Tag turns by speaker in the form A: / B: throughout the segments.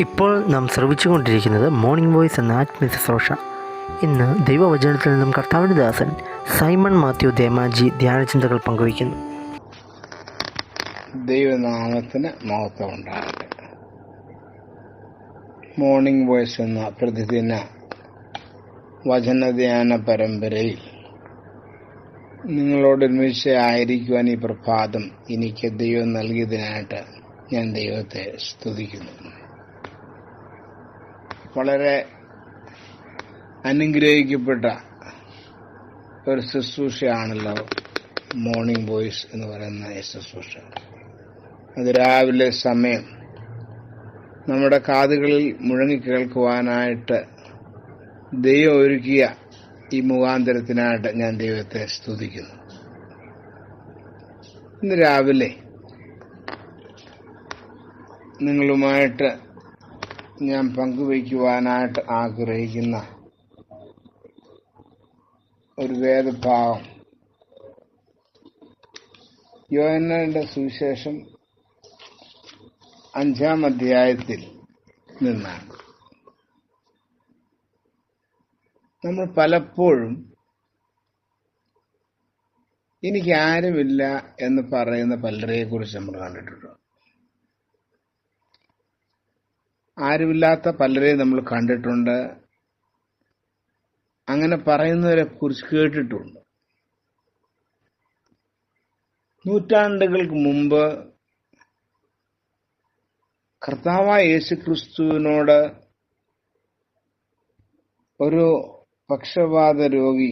A: ഇപ്പോൾ നാം ശ്രവിച്ചുകൊണ്ടിരിക്കുന്നത് morning voice എന്ന ആത്മീയ ശുശ്രൂഷ. ഇന്ന് ദൈവവചനത്തിൽ നിന്നും കർത്താവിൻ്റെ ദാസൻ സൈമൺ മാത്യു ദേമാജി ധ്യാനചിന്തകൾ പങ്കുവയ്ക്കുന്നു.
B: ദൈവനാമത്തിന് മഹത്വം ഉണ്ടാകട്ടെ. മോർണിംഗ് വോയിസ് എന്ന പ്രതിദിന വചനധ്യാന പരമ്പരയിൽ നിങ്ങളോടൊരുമിച്ച് ആയിരിക്കുവാൻ ഈ പ്രഭാതം എനിക്ക് ദൈവം നൽകിയതിനായിട്ട് ഞാൻ ദൈവത്തെ സ്തുതിക്കുന്നു. വളരെ അനുഗ്രഹിക്കപ്പെട്ട ഒരു ശുശ്രൂഷയാണല്ലോ മോർണിംഗ് വോയിസ് എന്ന് പറയുന്ന ഈ ശുശ്രൂഷ. അത് രാവിലെ സമയം നമ്മുടെ കാതുകളിൽ മുഴങ്ങി കേൾക്കുവാനായിട്ട് ദൈവം ഒരുക്കിയ ഈ മുഖാന്തരത്തിനായിട്ട് ഞാൻ ദൈവത്തെ സ്തുതിക്കുന്നു. ഇന്ന് രാവിലെ നിങ്ങളുമായിട്ട് ഞാൻ പങ്കുവയ്ക്കുവാനായിട്ട് ആഗ്രഹിക്കുന്ന ഒരു വേദഭാഗം യോഹന്നാന്റെ സുവിശേഷം 5-ാം അധ്യായത്തിൽ നിന്നാണ്. നമ്മൾ പലപ്പോഴും എനിക്ക് ആരുമില്ല എന്ന് പറയുന്ന പലരെ കുറിച്ച് നമ്മൾ കണ്ടിട്ടുണ്ട്. ആരുമില്ലാത്ത പലരെ നമ്മൾ കണ്ടിട്ടുണ്ട്. അങ്ങനെ പറയുന്നവരെ കുറിച്ച് കേട്ടിട്ടുണ്ട്. നൂറ്റാണ്ടുകൾക്ക് മുമ്പ് കർത്താവായ യേശുക്രിസ്തുവിനോട് ഒരു പക്ഷപാത രോഗി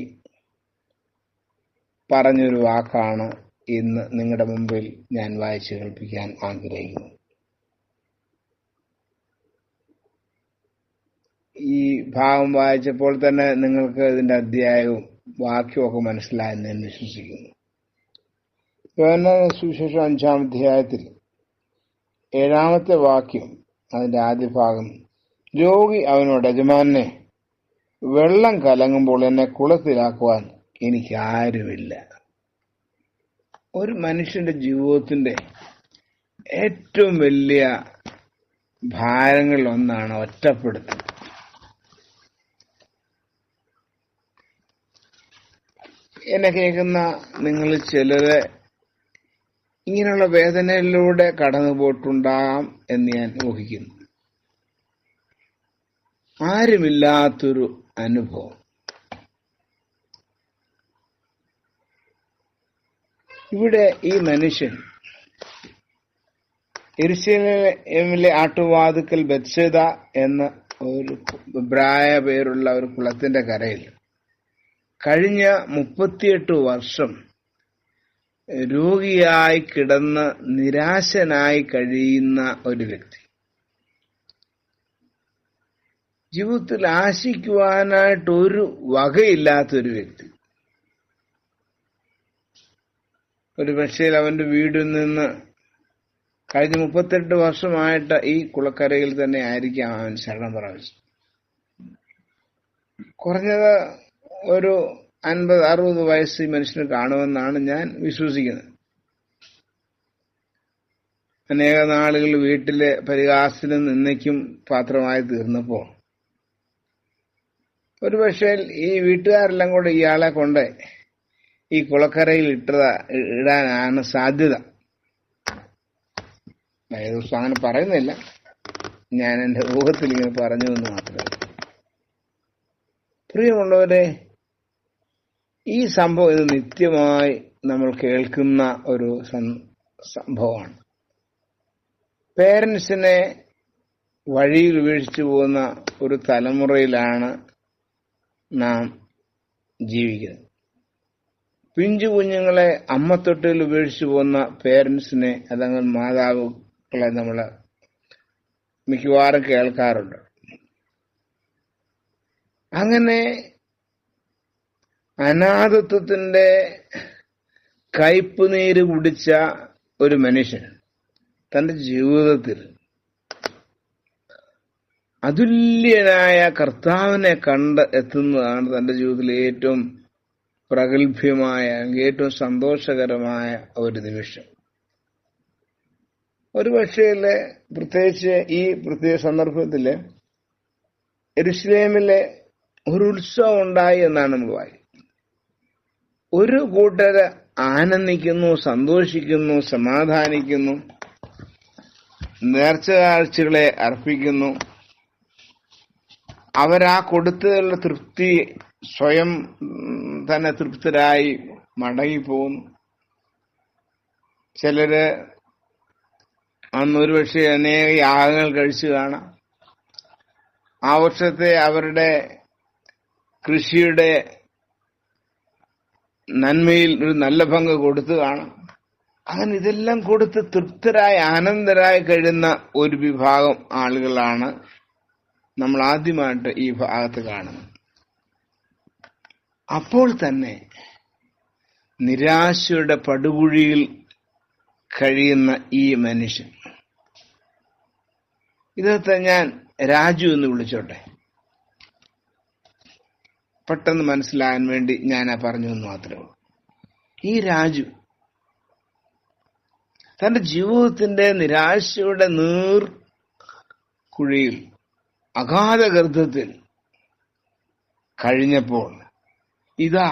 B: പറഞ്ഞൊരു വാക്കാണ് ഇന്ന് നിങ്ങളുടെ മുമ്പിൽ ഞാൻ വായിച്ചു കേൾപ്പിക്കാൻ ആഗ്രഹിക്കുന്നു. ഈ ഭാഗം വായിച്ചപ്പോൾ തന്നെ നിങ്ങൾക്ക് ഇതിന്റെ അധ്യായവും വാക്യവും മനസ്സിലായെന്ന് ഞാൻ വിശ്വസിക്കുന്നു. യോഹന്നാന്റെ സുവിശേഷം 5-ാം അധ്യായത്തിൽ 7-ാമത്തെ വാക്യം, അതിന്റെ ആദ്യ ഭാഗം, രോഗി അവനോട്, യജമാനെ, വെള്ളം കലങ്ങുമ്പോൾ എന്നെ കുളത്തിലാക്കുവാൻ എനിക്ക് ആരുമില്ല. ഒരു മനുഷ്യന്റെ ജീവിതത്തിന്റെ ഏറ്റവും വലിയ ഭാരങ്ങളിൽ ഒന്നാണ് ഒറ്റപ്പെടുത്തൽ. എന്നെ കേൾക്കുന്ന നിങ്ങൾ ചിലരെ ഇങ്ങനെയുള്ള വേദനയിലൂടെ കടന്നു പോയിട്ടുണ്ടാകാം എന്ന് ഞാൻ ഊഹിക്കുന്നു. ആരുമില്ലാത്തൊരു അനുഭവം. ഇവിടെ ഈ മനുഷ്യൻ യെരൂശലേമിലെ ആട്ടുവാതിക്കൽ ബത്ശേദ എന്ന ഒരു എബ്രായ പേരുള്ള ഒരു കുളത്തിന്റെ കരയിൽ കഴിഞ്ഞ 38 വർഷം രോഗിയായി കിടന്ന് നിരാശനായി കഴിയുന്ന ഒരു വ്യക്തി. ജീവിതത്തിൽ ആശിക്കുവാനായിട്ടൊരു വകയില്ലാത്തൊരു വ്യക്തി. ഒരു പക്ഷേ അവന്റെ വീടിൽ നിന്ന് കഴിഞ്ഞ 38 വർഷമായിട്ട് ഈ കുളക്കരയിൽ തന്നെ ആയിരിക്കാം അവൻ ശരണം പ്രാപിച്ചത്. കുറഞ്ഞത് ഒരു 50-60 വയസ്സ് ഈ മനുഷ്യന് കാണുമെന്നാണ് ഞാൻ വിശ്വസിക്കുന്നത്. അനേക നാളുകൾ വീട്ടിലെ പരിഹാസത്തിനും നിന്ദയ്ക്കും പാത്രമായി തീർന്നപ്പോ ഒരു പക്ഷേ ഈ വീട്ടുകാരെല്ലാം കൂടെ ഇയാളെ കൊണ്ട് ഈ കുളക്കരയിൽ ഇടാനാണ് സാധ്യത. ഏത് ദിവസം അങ്ങനെ പറയുന്നില്ല, ഞാൻ എന്റെ ഊഹത്തിൽ ഇങ്ങനെ പറഞ്ഞു എന്ന് മാത്രമേ. പ്രിയമുള്ളവരെ, ഈ സംഭവം ഇത് നിത്യമായി നമ്മൾ കേൾക്കുന്ന ഒരു സംഭവമാണ്. പേരൻസിനെ വഴിയിൽ ഉപേക്ഷിച്ചു പോകുന്ന ഒരു തലമുറയിലാണ് നാം ജീവിക്കുന്നത്. പിഞ്ചു കുഞ്ഞുങ്ങളെ അമ്മത്തൊട്ടിൽ ഉപേക്ഷിച്ചു പോകുന്ന പേരൻസിനെ, അതങ്ങനെ മാതാപിതാക്കളെ നമ്മൾ മിക്കവാറും കേൾക്കാറുണ്ട്. അങ്ങനെ അനാഥത്വത്തിന്റെ കയ്പുനീര് കുടിച്ച ഒരു മനുഷ്യൻ തന്റെ ജീവിതത്തിൽ അതുല്യനായ കർത്താവിനെ കണ്ട് എത്തുന്നതാണ് തന്റെ ജീവിതത്തിലെ ഏറ്റവും പ്രഗത്ഭ്യമായ, ഏറ്റവും സന്തോഷകരമായ ഒരു നിമിഷം. ഒരു പക്ഷേ പ്രത്യേകിച്ച് ഈ പ്രത്യേക സന്ദർഭത്തില് യെരൂശലേമിലെ ഒരു ഉത്സവം ഉണ്ടായി എന്നാണ് നമ്മൾ വായിക്കുന്നത്. ഒരു കൂട്ടര് ആനന്ദിക്കുന്നു, സന്തോഷിക്കുന്നു, സമാധാനിക്കുന്നു, നേർച്ച കാഴ്ചകളെ അർപ്പിക്കുന്നു. അവരാ കൊടുത്തതിലുള്ള തൃപ്തി സ്വയം തന്നെ തൃപ്തരായി മടങ്ങിപ്പോകുന്നു. ചിലര് അന്ന് ഒരുപക്ഷെ അനേക യാഗങ്ങൾ കഴിച്ചു കാണാം. ആ വർഷത്തെ അവരുടെ കൃഷിയുടെ നന്മയിൽ ഒരു നല്ല പങ്ക് കൊടുത്തു കാണാം. അങ്ങനെ ഇതെല്ലാം കൊടുത്ത് തൃപ്തരായി ആനന്ദരായി കഴിയുന്ന ഒരു വിഭാഗം ആളുകളാണ് നമ്മൾ ആദ്യമായിട്ട് ഈ ഭാഗത്ത് കാണുന്നത്. അപ്പോൾ തന്നെ നിരാശയുടെ പടുകുഴിയിൽ കഴിയുന്ന ഈ മനുഷ്യൻ, ഇതൊക്കെ ഞാൻ രാജു എന്ന് വിളിച്ചോട്ടെ, പെട്ടെന്ന് മനസ്സിലാകാൻ വേണ്ടി ഞാൻ പറഞ്ഞു എന്ന് മാത്രമേ ഉള്ളൂ. ഈ രാജു തന്റെ ജീവിതത്തിന്റെ നിരാശയുടെ നീർക്കുഴിയിൽ അഗാധഗർത്തത്തിൽ കഴിഞ്ഞപ്പോൾ ഇതാ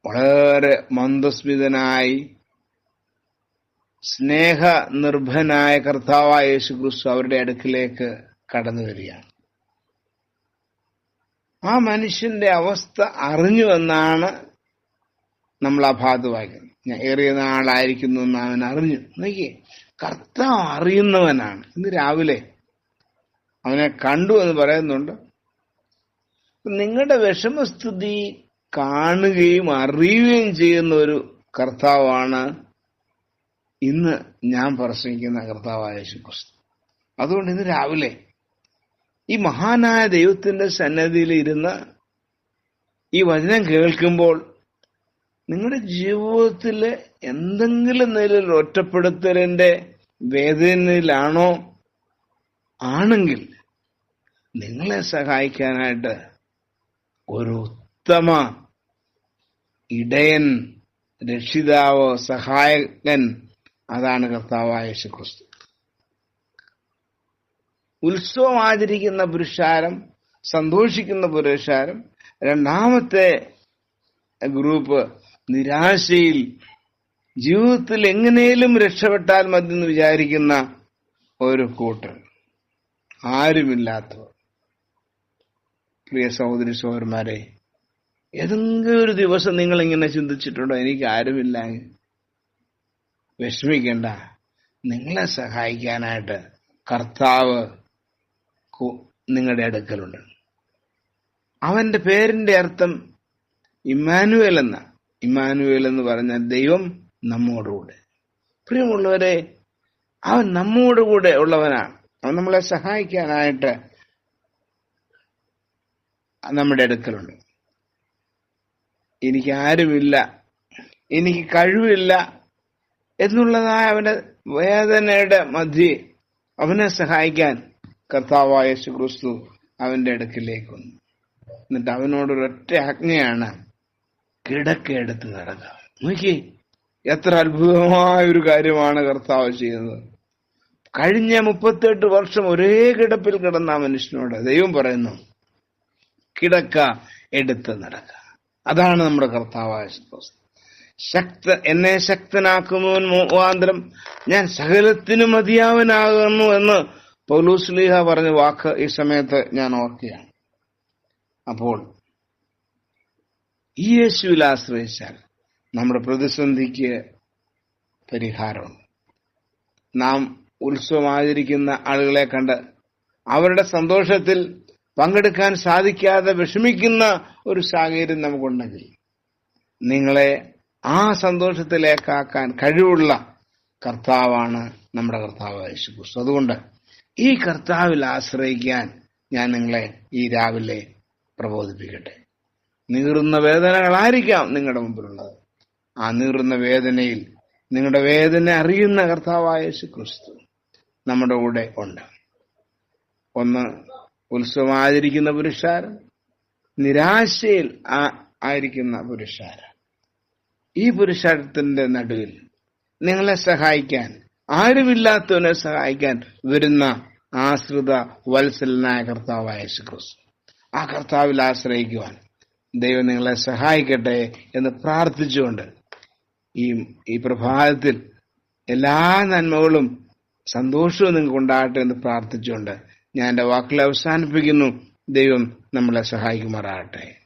B: വളരെ മന്ദസ്മിതനായി സ്നേഹനിർഭനായ കർത്താവായ യേശുക്രിസ്തു അവരുടെ അടുക്കിലേക്ക് കടന്നു വരികയാണ്. ആ മനുഷ്യന്റെ അവസ്ഥ അറിഞ്ഞുവെന്നാണ് നമ്മൾ ആ ഭാഗത്ത് വായിക്കുന്നത്. ഞാൻ ഏറിയ നാളായിരിക്കുന്നു എന്ന് അവൻ അറിഞ്ഞു. നോക്കിയേ, കർത്താവ് അറിയുന്നവനാണ്. ഇന്ന് രാവിലെ അവനെ കണ്ടു എന്ന് പറയുന്നുണ്ട്. നിങ്ങളുടെ വിഷമസ്ഥിതി കാണുകയും അറിയുകയും ചെയ്യുന്ന ഒരു കർത്താവാണ് ഇന്ന് ഞാൻ പ്രസംഗിക്കുന്ന കർത്താവായ യേശുക്രിസ്തു. അതുകൊണ്ട് ഇന്ന് രാവിലെ ഈ മഹാനായ ദൈവത്തിന്റെ സന്നിധിയിൽ ഇരുന്ന് ഈ വചനം കേൾക്കുമ്പോൾ നിങ്ങളുടെ ജീവിതത്തിൽ എന്തെങ്കിലും നിലയിൽ ഒറ്റപ്പെടുത്തലിന്റെ വേദനയിലാണോ ആണെങ്കിൽ നിങ്ങളെ സഹായിക്കാനായിട്ട് ഒരു ഉത്തമ ഇടയൻ, രക്ഷിതാവ്, സഹായകൻ, അതാണ് കർത്താവായ യേശുക്രിസ്തു. ഉത്സവം ആചരിക്കുന്ന പുരുഷാരം, സന്തോഷിക്കുന്ന പുരുഷാരം. രണ്ടാമത്തെ ഗ്രൂപ്പ് നിരാശയിൽ ജീവിതത്തിൽ എങ്ങനെയും രക്ഷപ്പെട്ടാൽ മതി എന്ന് വിചാരിക്കുന്ന ഒരു കൂട്ടർ, ആരുമില്ലാത്തവർ. പ്രിയ സഹോദരി സഹോദരന്മാരെ, ഏതെങ്കിലും ഒരു ദിവസം നിങ്ങൾ ഇങ്ങനെ ചിന്തിച്ചിട്ടുണ്ടോ, എനിക്ക് ആരുമില്ല? വിഷമിക്കേണ്ട, നിങ്ങളെ സഹായിക്കാനായിട്ട് കർത്താവ് നിങ്ങളുടെ അടുക്കലുണ്ട്. അവന്റെ പേരിന്റെ അർത്ഥം ഇമ്മാനുവേൽ എന്ന. ഇമ്മാനുവേൽ എന്ന് പറഞ്ഞാൽ ദൈവം നമ്മോടുകൂടെ. പ്രിയമുള്ളവരെ, അവൻ നമ്മോടുകൂടെ ഉള്ളവനാണ്. അവൻ നമ്മളെ സഹായിക്കാനായിട്ട് നമ്മുടെ അടുക്കലുണ്ട്. എനിക്ക് ആരുമില്ല, എനിക്ക് കഴിവില്ല എന്നുള്ളതായ അവന്റെ വേദനയുടെ മധ്യേ അവനെ സഹായിക്കാൻ കർത്താവായ യേശുക്രിസ്തു അവന്റെ അടുക്കിലേക്ക് വന്നു. എന്നിട്ട് അവനോടൊരൊറ്റ ആജ്ഞയാണ്, കിടക്കയെടുത്ത് നടക്കുക. നോക്കി, എത്ര അത്ഭുതമായ ഒരു കാര്യമാണ് കർത്താവ് ചെയ്യുന്നത്. കഴിഞ്ഞ 38 വർഷം ഒരേ കിടപ്പിൽ കിടന്ന ആ മനുഷ്യനോട് ദൈവം പറയുന്നു, കിടക്ക എടുത്ത് നടക്കുക. അതാണ് നമ്മുടെ കർത്താവായ യേശുക്രിസ്തു. എന്നെ ശക്തനാക്കുന്നവൻ മുഖാന്തരം ഞാൻ സകലത്തിനും മതിയാവനാകുന്നു എന്ന് പൗലോസ് ശ്ലീഹ പറഞ്ഞ വാക്ക് ഈ സമയത്ത് ഞാൻ ഓർക്കുകയാണ്. അപ്പോൾ ഈ യേശുവിൽ ആശ്രയിച്ചാൽ നമ്മുടെ പ്രതിസന്ധിക്ക് പരിഹാരമുണ്ട്. നാം ഉത്സവം ആചരിക്കുന്ന ആളുകളെ കണ്ട് അവരുടെ സന്തോഷത്തിൽ പങ്കെടുക്കാൻ സാധിക്കാതെ വിഷമിക്കുന്ന ഒരു സാഹചര്യം നമുക്കുണ്ടെങ്കിൽ നിങ്ങളെ ആ സന്തോഷത്തിലേക്കാക്കാൻ കഴിവുള്ള കർത്താവാണ് നമ്മുടെ കർത്താവ് യേശുക്രിസ്തു. അതുകൊണ്ട് ഈ കർത്താവിൽ ആശ്രയിക്കാൻ ഞാൻ നിങ്ങളെ ഈ രാവിലെ പ്രബോധിപ്പിക്കട്ടെ. നീറുന്ന വേദനകളായിരിക്കാം നിങ്ങളുടെ മുമ്പിലുള്ളത്. ആ നീറുന്ന വേദനയിൽ നിങ്ങളുടെ വേദന അറിയുന്ന കർത്താവായ യേശുക്രിസ്തു നമ്മുടെ കൂടെ ഉണ്ട്. ഒന്ന്, ഉത്സവം ആചരിക്കുന്ന പുരുഷാരം, നിരാശയിൽ ആയിരിക്കുന്ന പുരുഷാരം. ഈ പുരുഷാരത്തിന്റെ നടുവിൽ നിങ്ങളെ സഹായിക്കാൻ, ആരുമില്ലാത്തവനെ സഹായിക്കാൻ വരുന്ന ആശ്രിത വത്സലനായ കർത്താവായ യേശുക്രിസ്തു. ആ കർത്താവിൽ ആശ്രയിക്കുവാൻ ദൈവം നിങ്ങളെ സഹായിക്കട്ടെ എന്ന് പ്രാർത്ഥിച്ചുകൊണ്ട് ഈ പ്രഭാതത്തിൽ എല്ലാ നന്മകളും സന്തോഷവും നിങ്ങൾക്ക് ഉണ്ടാകട്ടെ എന്ന് പ്രാർത്ഥിച്ചുകൊണ്ട് ഞാൻ എൻ്റെ വാക്കുകൾ അവസാനിപ്പിക്കുന്നു. ദൈവം നമ്മളെ സഹായിക്കുമാറാകട്ടെ.